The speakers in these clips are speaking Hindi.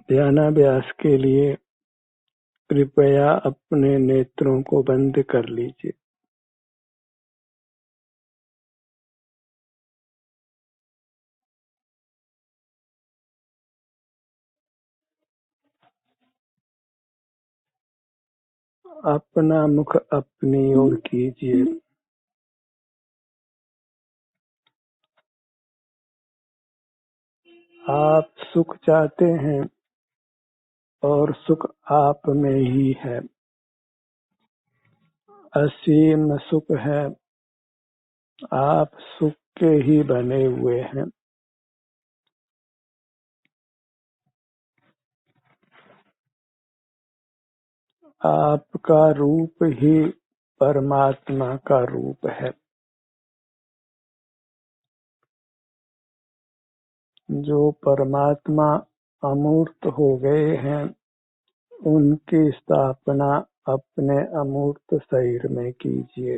ध्यानाभ्यास के लिए कृपया अपने नेत्रों को बंद कर लीजिए। अपना मुख अपनी ओर कीजिए। आप सुख चाहते हैं और सुख आप में ही है। असीम सुख है। आप सुख के ही बने हुए हैं। आपका रूप ही परमात्मा का रूप है। जो परमात्मा अमूर्त हो गए हैं, उनकी स्थापना अपने अमूर्त शरीर में कीजिए।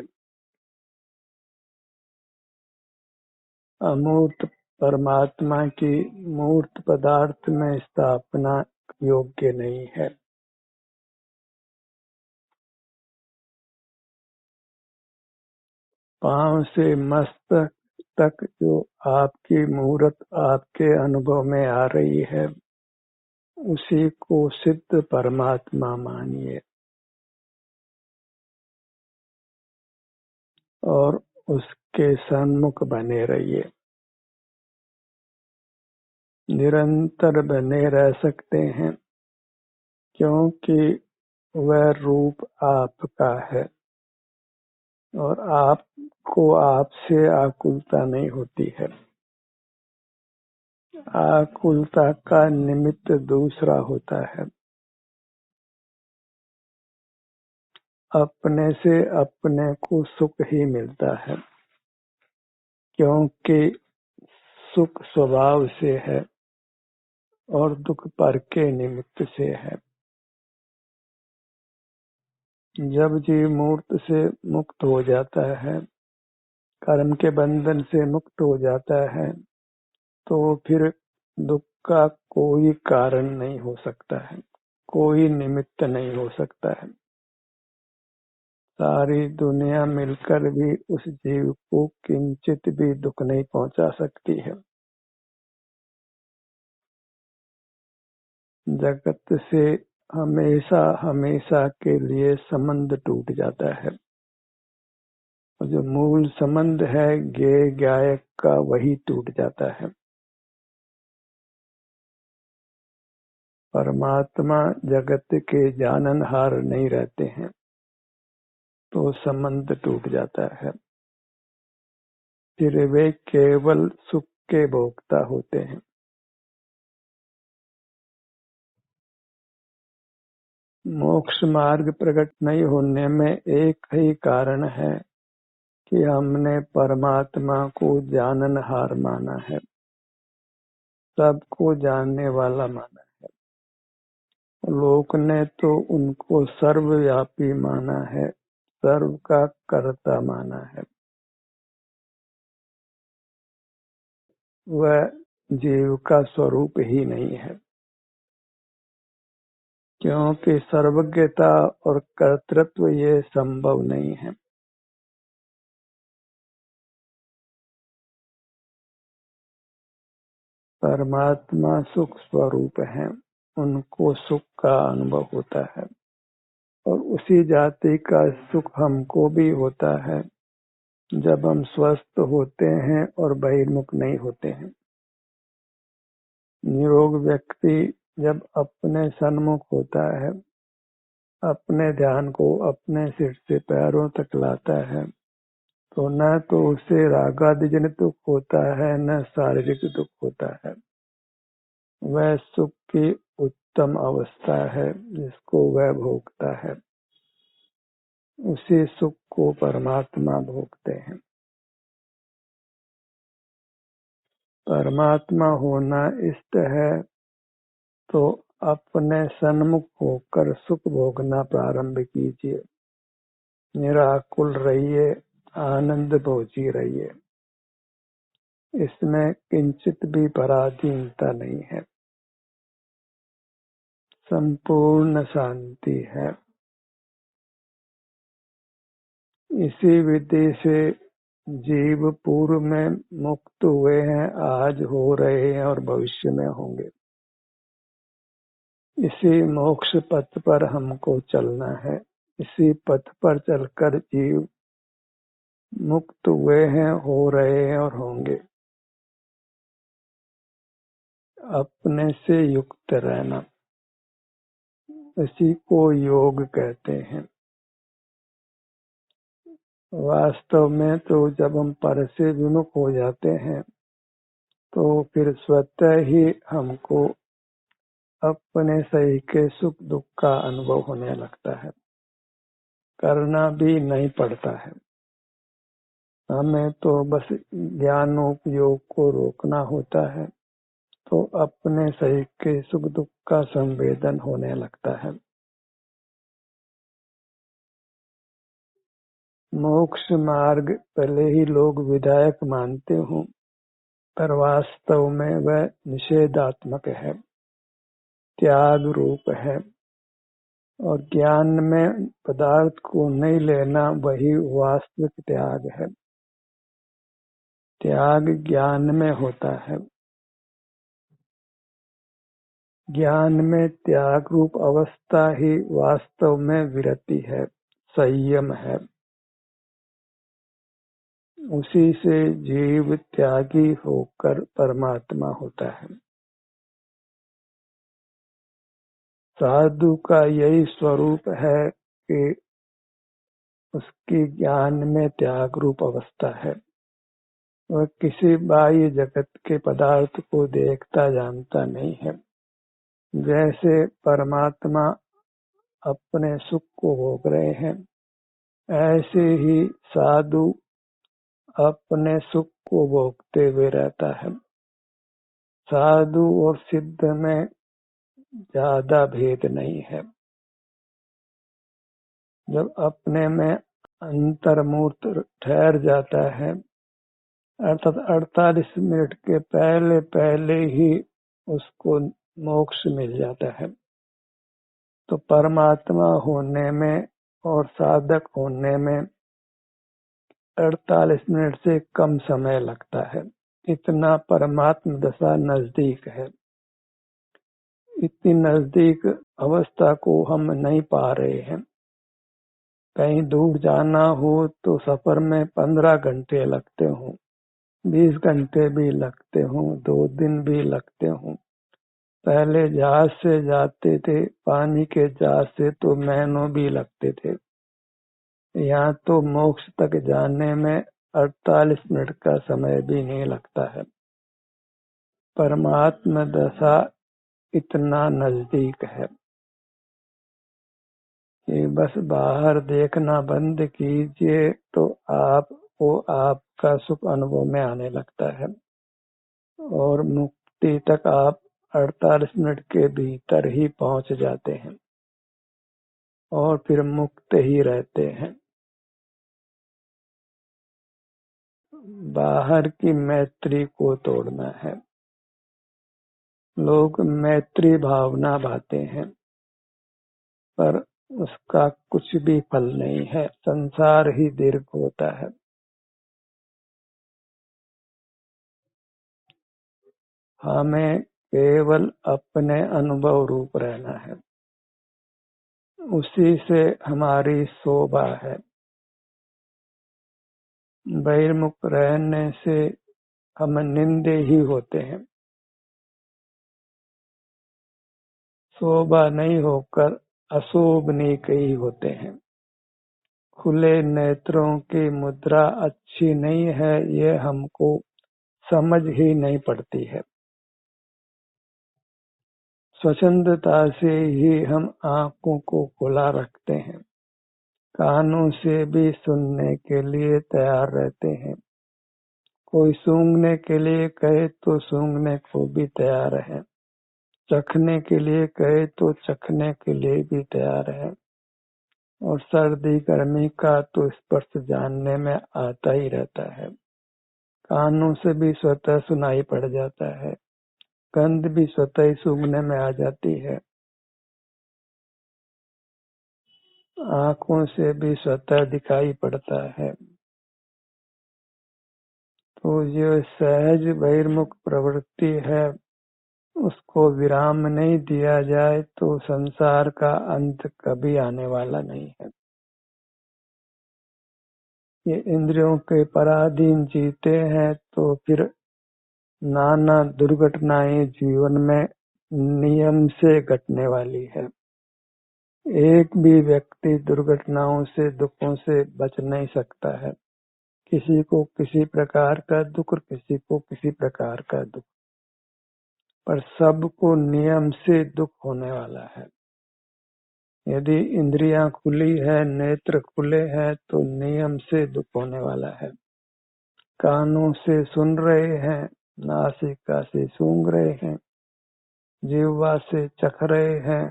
अमूर्त परमात्मा की मूर्त पदार्थ में स्थापना योग्य नहीं है। पांव से मस्तक तक जो आपकी मूर्त आपके अनुभव में आ रही है, उसी को सिद्ध परमात्मा मानिए और उसके सन्मुख बने रहिए। निरंतर बने रह सकते हैं, क्योंकि वह रूप आपका है और आपको आपसे आकुलता नहीं होती है। आकुलता का निमित्त दूसरा होता है। अपने से अपने को सुख ही मिलता है, क्योंकि सुख स्वभाव से है और दुख पर के निमित्त से है। जब जीव मूर्त से मुक्त हो जाता है, कर्म के बंधन से मुक्त हो जाता है, तो फिर दुख का कोई कारण नहीं हो सकता है, कोई निमित्त नहीं हो सकता है। सारी दुनिया मिलकर भी उस जीव को किंचित भी दुख नहीं पहुंचा सकती है। जगत से हमेशा हमेशा के लिए संबंध टूट जाता है। और जो मूल संबंध है ज्ञेय गायक का, वही टूट जाता है। परमात्मा जगत के जाननहार नहीं रहते हैं, तो संबंध टूट जाता है। फिर वे केवल सुख के भोक्ता होते हैं। मोक्ष मार्ग प्रकट नहीं होने में एक ही कारण है कि हमने परमात्मा को जाननहार माना है, सबको जानने वाला माना है। लोक ने तो उनको सर्वव्यापी माना है, सर्व का कर्ता माना है। वह जीव का स्वरूप ही नहीं है, क्योंकि सर्वज्ञता और कर्तृत्व ये संभव नहीं है। परमात्मा सुख स्वरूप है, उनको सुख का अनुभव होता है और उसी जाति का सुख हमको भी होता है जब हम स्वस्थ होते हैं और बहिर्मुख नहीं होते हैं। निरोग व्यक्ति जब अपने सन्मुख होता है, अपने ध्यान को अपने सिर से पैरों तक लाता है, तो न तो उसे रागादि जनित दुख होता है, न शारीरिक दुख होता है। वह सुख की उत्तम अवस्था है जिसको वह भोगता है। उसी सुख को परमात्मा भोगते हैं। परमात्मा होना इष्ट है तो अपने सन्मुख होकर सुख भोगना प्रारंभ कीजिए। निराकुल रहिए, आनंद भोजी रहिए। इसमें किंचित भी पराधीनता नहीं है। संपूर्ण शांति है। इसी विधि से जीव पूर्व में मुक्त हुए हैं, आज हो रहे हैं और भविष्य में होंगे। इसी मोक्ष पथ पर हमको चलना है। इसी पथ पर चलकर जीव मुक्त हुए हैं, हो रहे हैं और होंगे। अपने से युक्त रहना, इसी को योग कहते हैं। वास्तव में तो जब हम पर से विमुख हो जाते हैं तो फिर स्वतः ही हमको अपने सही के सुख दुख का अनुभव होने लगता है, करना भी नहीं पड़ता है। हमें तो बस ज्ञानोपयोग को रोकना होता है, तो अपने सही के सुख दुख का संवेदन होने लगता है। मोक्ष मार्ग पहले ही लोग विधायक मानते हों, पर वास्तव में वह निषेधात्मक है, त्याग रूप है। और ज्ञान में पदार्थ को नहीं लेना वही वास्तविक त्याग है। त्याग ज्ञान में होता है। ज्ञान में त्याग रूप अवस्था ही वास्तव में विरति है, संयम है। उसी से जीव त्यागी होकर परमात्मा होता है। साधु का यही स्वरूप है कि उसकी ज्ञान में त्याग रूप अवस्था है। वह किसी बाह्य जगत के पदार्थ को देखता जानता नहीं है। जैसे परमात्मा अपने सुख को भोग रहे हैं, ऐसे ही साधु अपने सुख को भोगते हुए रहता है। साधु और सिद्ध में ज्यादा भेद नहीं है। जब अपने में अंतर्मूर्त ठहर जाता है, अर्थात 48 मिनट के पहले पहले ही उसको मोक्ष मिल जाता है, तो परमात्मा होने में और साधक होने में 48 मिनट से कम समय लगता है। इतना परमात्मा दशा नजदीक है। इतनी नजदीक अवस्था को हम नहीं पा रहे हैं। कहीं दूर जाना हो तो सफर में 15 घंटे लगते हों, 20 घंटे भी लगते हों, 2 दिन भी लगते हों। पहले जहाज से जाते थे, पानी के जहाज से तो महीनों भी लगते थे। यहाँ तो मोक्ष तक जाने में 48 मिनट का समय भी नहीं लगता है। परमात्मा दशा इतना नजदीक है कि बस बाहर देखना बंद कीजिए तो आपको आपका सुख अनुभव में आने लगता है, और मुक्ति तक आप 48 मिनट के भीतर ही पहुंच जाते हैं और फिर मुक्त ही रहते हैं। बाहर की मैत्री को तोड़ना है। लोग मैत्री भावना बांटते हैं, पर उसका कुछ भी फल नहीं है। संसार ही दीर्घ होता है। हमें केवल अपने अनुभव रूप रहना है, उसी से हमारी शोभा है। बहिर्मुख रहने से हम निंदे ही होते हैं, शोभा नहीं होकर अशोभनीय ही होते हैं। खुले नेत्रों की मुद्रा अच्छी नहीं है, ये हमको समझ ही नहीं पड़ती है। स्वच्छंदता से ही हम आंखों को खुला रखते हैं, कानों से भी सुनने के लिए तैयार रहते हैं। कोई सूंघने के लिए कहे तो सूंघने को भी तैयार है, चखने के लिए कहे तो चखने के लिए भी तैयार है, और सर्दी गर्मी का तो स्पर्श जानने में आता ही रहता है। कानों से भी स्वतः सुनाई पड़ जाता है, गंध भी स्वतः ही सूंघने में आ जाती है। आंखों से भी स्वतः दिखाई पड़ता है। तो जो सहज बहिर्मुख प्रवृत्ति है उसको विराम नहीं दिया जाए तो संसार का अंत कभी आने वाला नहीं है। ये इंद्रियों के पराधीन जीते हैं तो फिर नाना दुर्घटनाएं जीवन में नियम से घटने वाली है। एक भी व्यक्ति दुर्घटनाओं से दुखों से बच नहीं सकता है। किसी को किसी प्रकार का दुख और किसी को किसी प्रकार का दुख, पर सबको नियम से दुख होने वाला है। यदि इंद्रियां खुली है, नेत्र खुले हैं तो नियम से दुख होने वाला है। कानों से सुन रहे हैं, नासिका से सूंघ रहे हैं, जिह्वा से चख रहे हैं,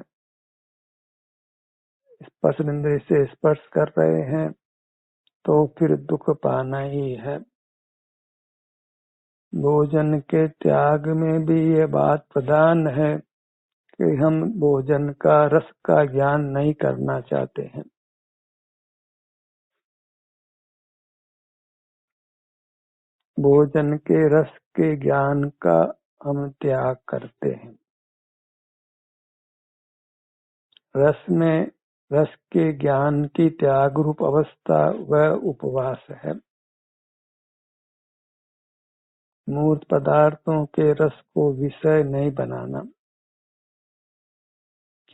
स्पर्श इंद्रिय से स्पर्श कर रहे हैं, तो फिर दुख पाना ही है। भोजन के त्याग में भी ये बात प्रधान है कि हम भोजन का रस का ज्ञान नहीं करना चाहते हैं। भोजन के रस के ज्ञान का हम त्याग करते हैं। रस के ज्ञान की त्याग रूप अवस्था वह उपवास है। मूर्त पदार्थों के रस को विषय नहीं बनाना,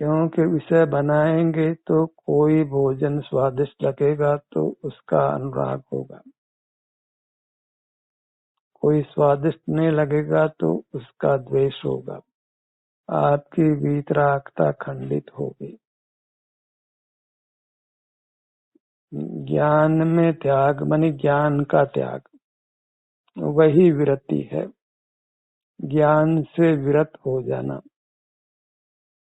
क्योंकि विषय बनाएंगे तो कोई भोजन स्वादिष्ट लगेगा तो उसका अनुराग होगा, कोई स्वादिष्ट नहीं लगेगा तो उसका द्वेष होगा, आपकी वीतरागता खंडित होगी। ज्ञान में त्याग माने ज्ञान का त्याग, वही विरति है। ज्ञान से विरत हो जाना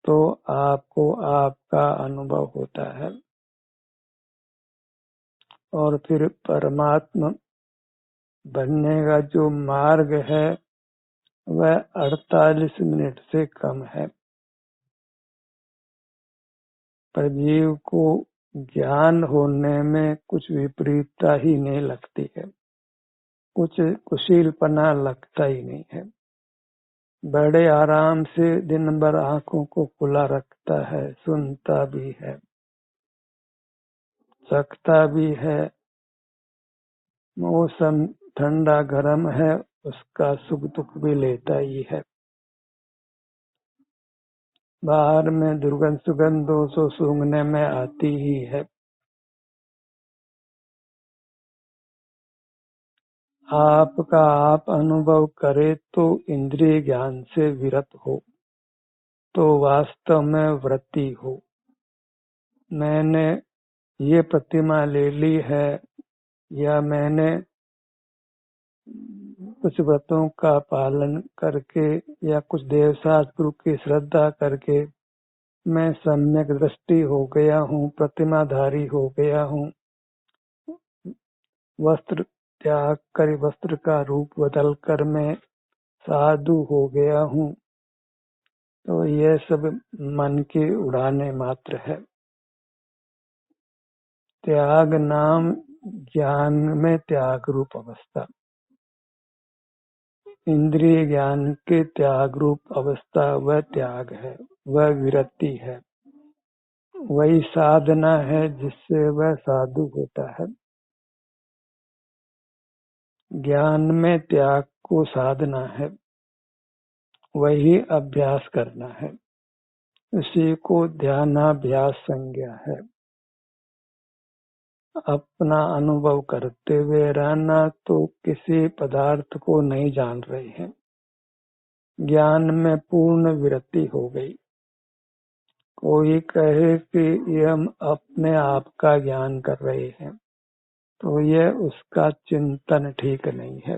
तो आपको आपका अनुभव होता है और फिर परमात्मा बनने का जो मार्ग है वह 48 मिनट से कम है। पर जीव को ज्ञान होने में कुछ विपरीतता ही नहीं लगती है, कुछ कुशीलपना लगता ही नहीं है। बड़े आराम से दिन भर आंखों को खुला रखता है, सुनता भी है, सकता भी है। मौसम ठंडा गर्म है, उसका सुख दुख भी लेता ही है। बाहर में दुर्गंध सुगंध 200 सूंघने में आती ही है। आपका आप अनुभव करे तो इंद्रिय ज्ञान से विरत हो तो वास्तव में वृत्ति हो। मैंने ये प्रतिमा ले ली है या मैंने कुछ व्रतों का पालन करके या कुछ देवशास्त्र की श्रद्धा करके मैं सम्यक दृष्टि हो गया हूँ, प्रतिमाधारी हो गया हूँ, वस्त्र त्याग कर वस्त्र का रूप बदल कर मैं साधु हो गया हूँ, तो यह सब मन के उड़ाने मात्र है। त्याग नाम ज्ञान में त्याग रूप अवस्था, इंद्रिय ज्ञान के त्याग रूप अवस्था वह त्याग है, वह विरति है, वही साधना है जिससे वह साधु होता है। ज्ञान में त्याग को साधना है, वही अभ्यास करना है, उसी को ध्यानाभ्यास संज्ञा है। अपना अनुभव करते हुए रहना तो किसी पदार्थ को नहीं जान रहे हैं, ज्ञान में पूर्ण विरति हो गई। कोई कहे कि ये हम अपने आप का ज्ञान कर रहे हैं तो यह उसका चिंतन ठीक नहीं है,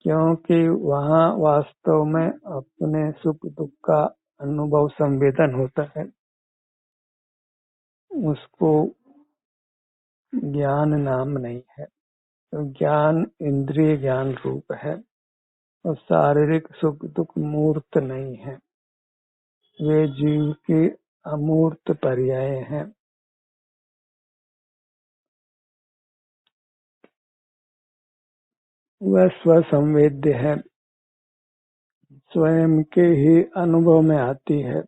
क्योंकि वहाँ वास्तव में अपने सुख दुख का अनुभव संवेदन होता है, उसको ज्ञान नाम नहीं है। तो ज्ञान इंद्रिय ज्ञान रूप है और शारीरिक सुख दुख मूर्त नहीं है, वे जीव के अमूर्त पर्याय हैं। वह स्वसंवेद्य है, स्वयं के ही अनुभव में आती है।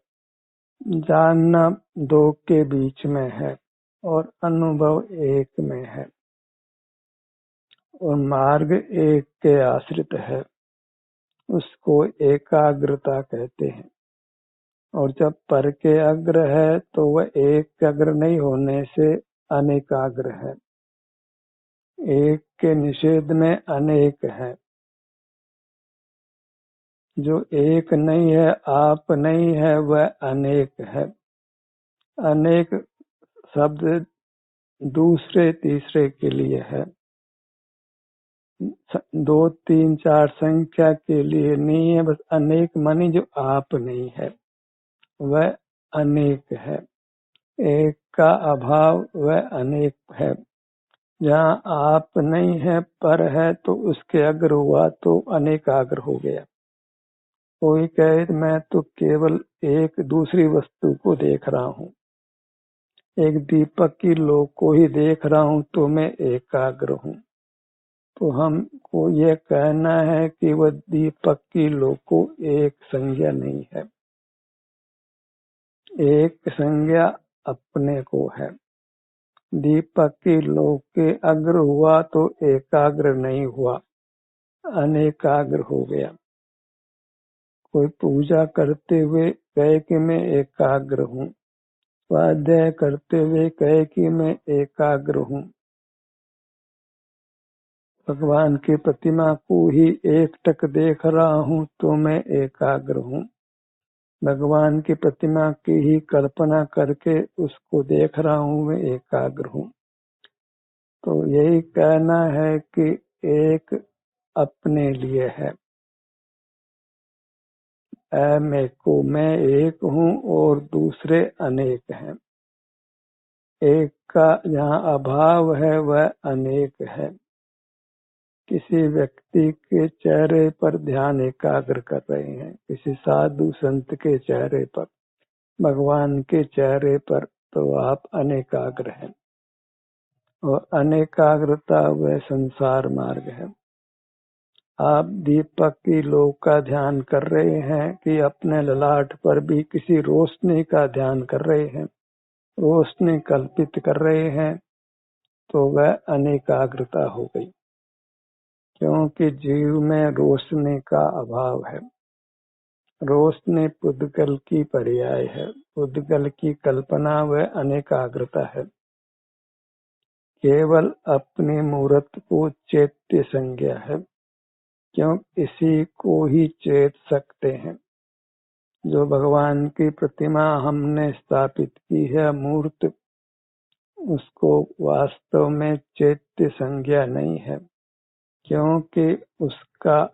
जानना दो के बीच में है और अनुभव एक में है, और मार्ग एक के आश्रित है, उसको एकाग्रता कहते हैं। और जब पर के अग्र है तो वह एक अग्र नहीं होने से अनेकाग्र है। एक के निषेध में अनेक है। जो एक नहीं है, आप नहीं है, वह अनेक है। अनेक शब्द दूसरे तीसरे के लिए है, 2 3 4 संख्या के लिए नहीं है। बस अनेक मानी जो आप नहीं है, वह अनेक है। एक का अभाव वह अनेक है। जहाँ आप नहीं है, पर है, तो उसके अग्र हुआ तो अनेकाग्र हो गया। कोई कहे मैं तो केवल एक दूसरी वस्तु को देख रहा हूँ, एक दीपक की लो को ही देख रहा हूँ, तो मैं एकाग्र हूँ। तो हमको यह कहना है कि वह दीपक की लो को एक संज्ञा नहीं है। एक संज्ञा अपने को है। दीपक की लो के अग्र हुआ तो एकाग्र नहीं हुआ, अनेकाग्र हो गया। कोई पूजा करते हुए कहे कि मैं एकाग्र हूँ, स्वाध्याय करते हुए कहे कि मैं एकाग्र हूँ। भगवान की प्रतिमा को ही एक टक देख रहा हूँ तो मैं एकाग्र हूँ। भगवान की प्रतिमा की ही कल्पना करके उसको देख रहा हूँ, मैं एकाग्र हूँ। तो यही कहना है कि एक अपने लिए है। मैं को मैं एक हूँ और दूसरे अनेक हैं। एक का जहाँ अभाव है वह अनेक है। किसी व्यक्ति के चेहरे पर ध्यान एकाग्र कर रहे हैं, किसी साधु संत के चेहरे पर, भगवान के चेहरे पर, तो आप अनेकाग्र हैं। और अनेकाग्रता वह संसार मार्ग है। आप दीपक की लो का ध्यान कर रहे हैं कि अपने ललाट पर भी किसी रोशनी का ध्यान कर रहे हैं, रोशनी कल्पित कर रहे हैं, तो वह अनेकाग्रता हो गई। क्योंकि जीव में रोशनी का अभाव है। रोशनी पुद्गल की पर्याय है, पुद्गल की कल्पना वह अनेकाग्रता है। केवल अपनी मूर्त को चेत्य संज्ञा है, क्यों इसी को ही चेत सकते हैं। जो भगवान की प्रतिमा हमने स्थापित की है मूर्त, उसको वास्तव में चेत्य संज्ञा नहीं है, क्योंकि उसका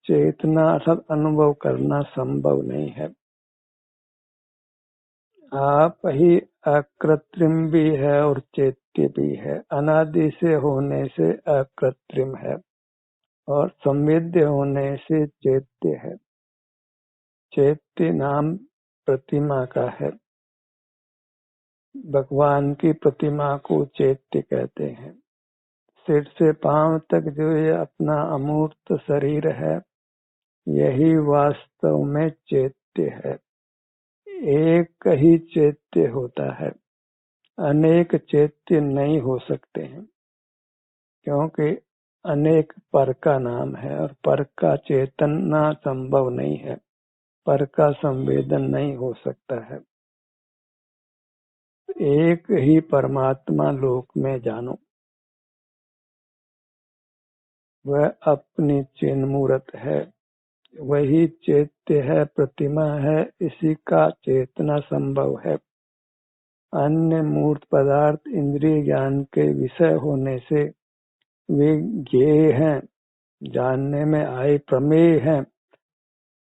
चेतना अर्थात अनुभव करना संभव नहीं है। आप ही अकृत्रिम भी है और चैत्य भी है। अनादि से होने से अकृत्रिम है और संवेद्य होने से चैत्य है। चैत्य नाम प्रतिमा का है। भगवान की प्रतिमा को चैत्य कहते हैं। सिर से पांव तक जो ये अपना अमूर्त शरीर है, यही वास्तव में चैत्य है। एक ही चैत्य होता है, अनेक चैत्य नहीं हो सकते हैं, क्योंकि अनेक पर का नाम है और पर का चेतना संभव नहीं है, पर का संवेदन नहीं हो सकता है। एक ही परमात्मा लोक में जानो, वह अपनी चिन्ह मूर्त है, वही चैत्य है, प्रतिमा है, इसी का चेतना संभव है। अन्य मूर्त पदार्थ इंद्रिय ज्ञान के विषय होने से वे ज्ञेय हैं, जानने में आए प्रमेय हैं,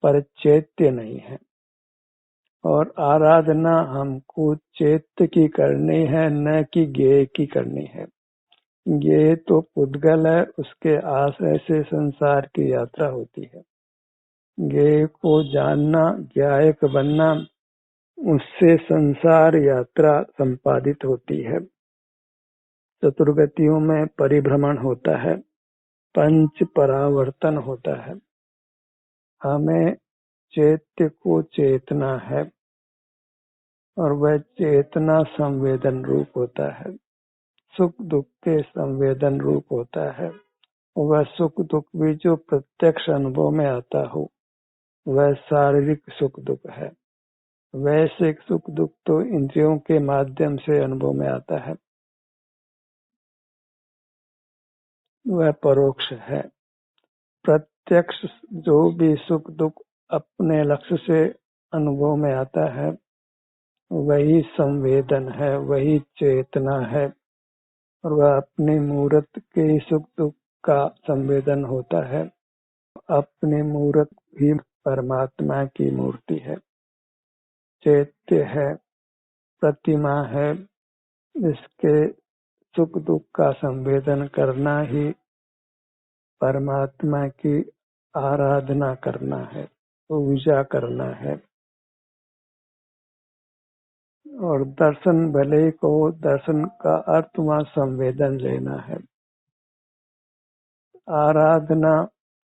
पर चैत्य नहीं है। और आराधना हमको चैत्य की करनी है, न कि ज्ञेय की करनी है। ज्ञेय तो पुद्गल है, उसके आशय से संसार की यात्रा होती है। ज्ञेय को जानना, ज्ञायक बनना, उससे संसार यात्रा संपादित होती है। चतुर्गतियों में परिभ्रमण होता है। पंच परावर्तन होता है। हमें चैत्य को चेतना है और वह चेतना संवेदन रूप होता है, सुख दुख के संवेदन रूप होता है। वह सुख दुख भी जो प्रत्यक्ष अनुभव में आता हो वह शारीरिक सुख दुख है। वैश्विक सुख दुख तो इंद्रियों के माध्यम से अनुभव में आता है, वह परोक्ष है। प्रत्यक्ष जो भी सुख दुख अपने लक्ष्य से अनुभव में आता है वही संवेदन है, वही चेतना है और वह अपने मूर्त के सुख दुख का संवेदन होता है। अपने मूर्त ही परमात्मा की मूर्ति है, चैत्य है, प्रतिमा है। इसके सुख दुख का संवेदन करना ही परमात्मा की आराधना करना है, पूजा करना है। और दर्शन भले को दर्शन का अर्थ वहाँ संवेदन लेना है। आराधना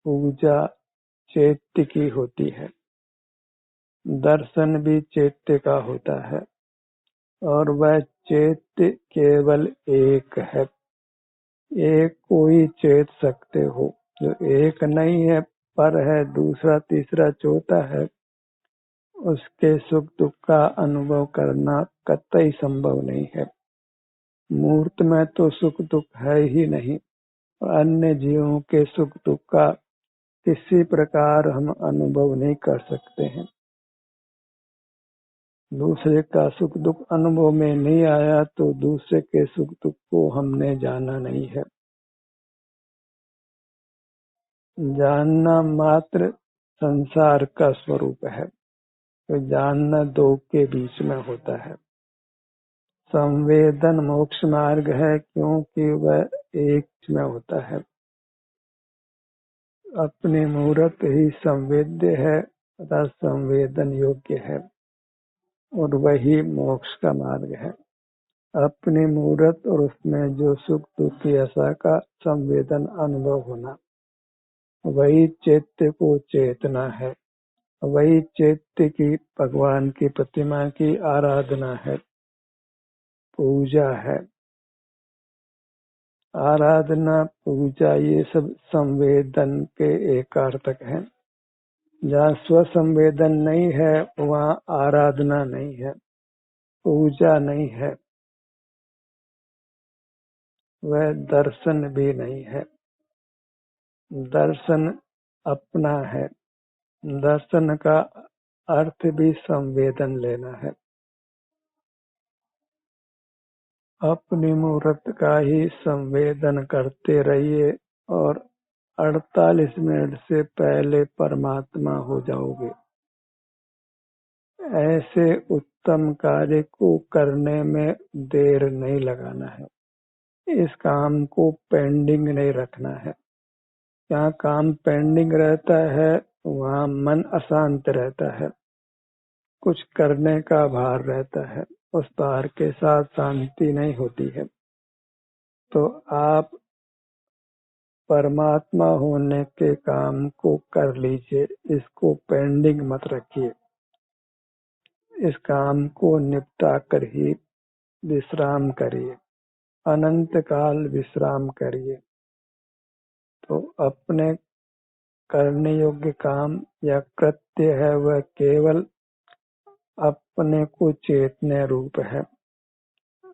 पूजा चैत्य की होती है, दर्शन भी चैत्य का होता है और वह चैत्य केवल एक है। एक कोई चेत सकते हो, जो एक नहीं है पर है, दूसरा तीसरा चौथा है, उसके सुख दुख का अनुभव करना कतई संभव नहीं है। मूर्त में तो सुख दुख है ही नहीं, अन्य जीवों के सुख दुख का किसी प्रकार हम अनुभव नहीं कर सकते हैं। दूसरे का सुख दुख अनुभव में नहीं आया तो दूसरे के सुख दुख को हमने जाना नहीं है। जानना मात्र संसार का स्वरूप है, तो जानना दो के बीच में होता है। संवेदन मोक्ष मार्ग है क्योंकि वह एक में होता है। अपनी मूर्त ही संवेद्य है तथा संवेदन योग्य है और वही मोक्ष का मार्ग है। अपनी मूर्त और उसमें जो सुख दुख की आशा का संवेदन अनुभव होना, वही चैत्य को चेतना है, वही चैत्य की भगवान की प्रतिमा की आराधना है, पूजा है। आराधना पूजा ये सब संवेदन के एकार्थक हैं। जहाँ स्वसंवेदन नहीं है वहाँ आराधना नहीं है, पूजा नहीं है, वह दर्शन भी नहीं है। दर्शन अपना है, दर्शन का अर्थ भी संवेदन लेना है। अपनी मूर्त का ही संवेदन करते रहिए और 48 मिनट से पहले परमात्मा हो जाओगे। ऐसे उत्तम कार्य को करने में देर नहीं लगाना है, इस काम को पेंडिंग नहीं रखना है। जहाँ काम पेंडिंग रहता है वहाँ मन अशांत रहता है, कुछ करने का भार रहता है, उस भार के साथ शांति नहीं होती है। तो आप परमात्मा होने के काम को कर लीजिए, इसको पेंडिंग मत रखिए। इस काम को निपटा कर ही विश्राम करिए, अनंत काल विश्राम करिए। तो अपने करने योग्य काम या कृत्य है वह केवल अपने को चेतने रूप है।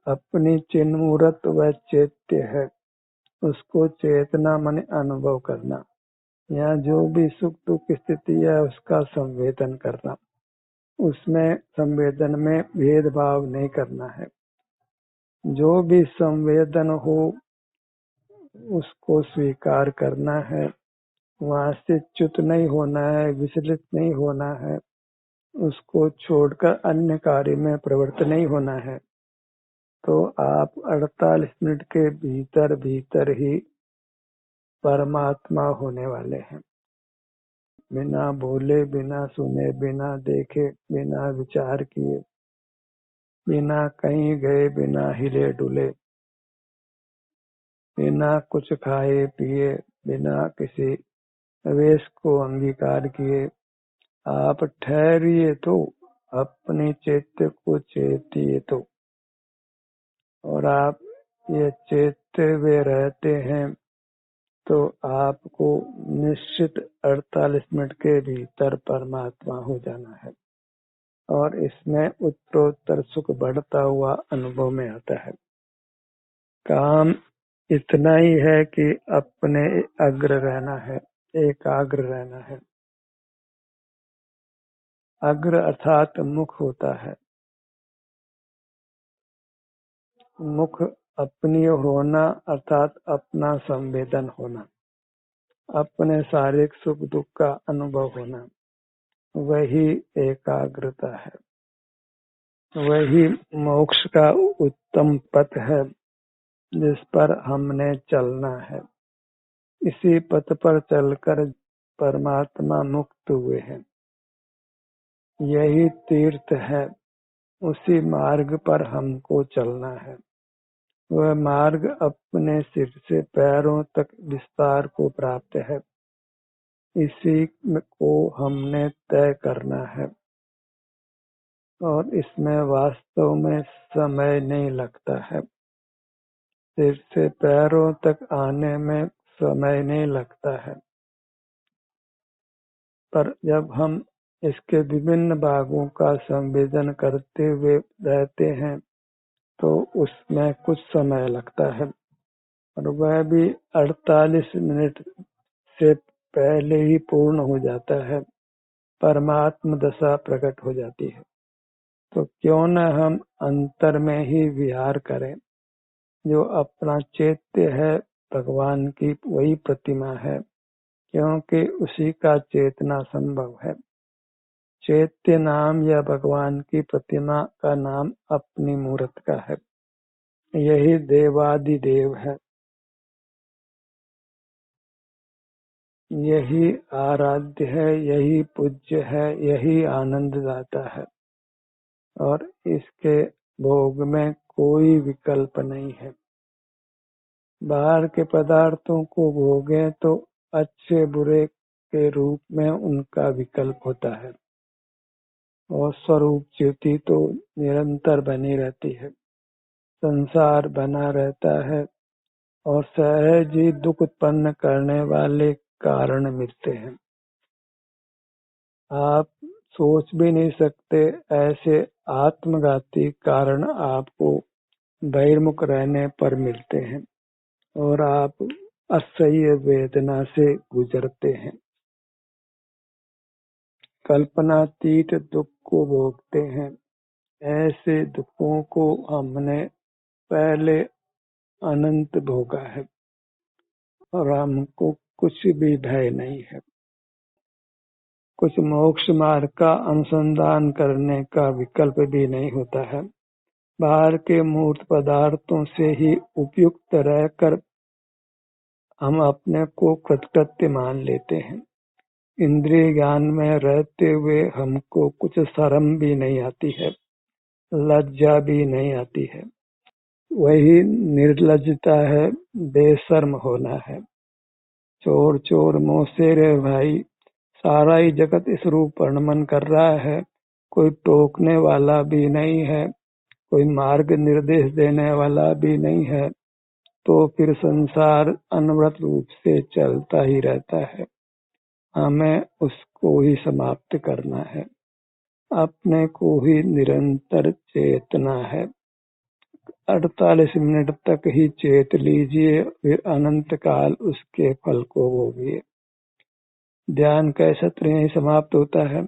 अपनी चिन्ह मूर्त वह चैत्य है, उसको चेतना माने अनुभव करना। यहाँ जो भी सुख दुख स्थिति है उसका संवेदन करना, उसमें संवेदन में भेदभाव नहीं करना है। जो भी संवेदन हो उसको स्वीकार करना है, वहाँ से च्युत नहीं होना है, विचलित नहीं होना है, उसको छोड़कर अन्य कार्य में प्रवृत्त नहीं होना है। तो आप 48 मिनट के भीतर भीतर ही परमात्मा होने वाले हैं। बिना बोले, बिना सुने, बिना देखे, बिना विचार किए, बिना कहीं गए, बिना हिले डुले, बिना कुछ खाए पिए, बिना किसी वेश को अंगीकार किए आप ठहरिए तो अपने चैत्य को चेतिए तो, और आप ये चेतते हुए रहते हैं तो आपको निश्चित 48 मिनट के भीतर परमात्मा हो जाना है, और इसमें उत्तरोत्तर सुख बढ़ता हुआ अनुभव में आता है। काम इतना ही है कि अपने अग्र रहना है, एकाग्र रहना है। अग्र अर्थात मुख होता है। मुख अपनी होना अर्थात अपना संवेदन होना, अपने शारीरिक सुख दुख का अनुभव होना, वही एकाग्रता है। वही मोक्ष का उत्तम पथ है जिस पर हमने चलना है। इसी पथ पर चलकर परमात्मा मुक्त हुए हैं। यही तीर्थ है, उसी मार्ग पर हमको चलना है। वह मार्ग अपने सिर से पैरों तक विस्तार को प्राप्त है। इसी को हमने तय करना है, और इसमें वास्तव में समय नहीं लगता है। सिर से पैरों तक आने में समय नहीं लगता है, पर जब हम इसके विभिन्न भागों का संवेदन करते हुए रहते हैं तो उसमें कुछ समय लगता है, और वह भी 48 मिनट से पहले ही पूर्ण हो जाता है। परमात्म दशा प्रकट हो जाती है। तो क्यों न हम अंतर में ही विहार करें। जो अपना चैत्य है भगवान की वही प्रतिमा है, क्योंकि उसी का चेतना संभव है। चैत्य नाम या भगवान की प्रतिमा का नाम अपनी मूर्त का है। यही देवादिदेव है, यही आराध्य है, यही पूज्य है, यही आनंद दाता है, और इसके भोग में कोई विकल्प नहीं है। बाहर के पदार्थों को भोगे तो अच्छे बुरे के रूप में उनका विकल्प होता है, और स्वरूप ज्योति तो निरंतर बनी रहती है। संसार बना रहता है, और सहज ही दुख उत्पन्न करने वाले कारण मिलते हैं। आप सोच भी नहीं सकते ऐसे आत्मघाती कारण आपको बहिर्मुख रहने पर मिलते हैं, और आप असह्य वेदना से गुजरते हैं। कल्पनातीत दुख को भोगते हैं। ऐसे दुखों को हमने पहले अनंत भोगा है, और हमको कुछ भी भय नहीं है। कुछ मोक्ष मार्ग का अनुसंधान करने का विकल्प भी नहीं होता है। बाहर के मूर्त पदार्थों से ही उपयुक्त रहकर हम अपने को कृतकृत्य मान लेते हैं। इंद्रिय ज्ञान में रहते हुए हमको कुछ शर्म भी नहीं आती है, लज्जा भी नहीं आती है। वही निर्लज्जता है, बेशर्म होना है। चोर चोर मोसेरे भाई, सारा ही जगत इस रूप पर नमन कर रहा है। कोई टोकने वाला भी नहीं है, कोई मार्ग निर्देश देने वाला भी नहीं है, तो फिर संसार अनवरत रूप से चलता ही रहता है। हमें उसको ही समाप्त करना है, अपने को ही निरंतर चेतना है। 48 मिनट तक ही चेत लीजिए, फिर अनंत काल उसके फल को भोगिए। ध्यान का सत्र यही समाप्त होता है।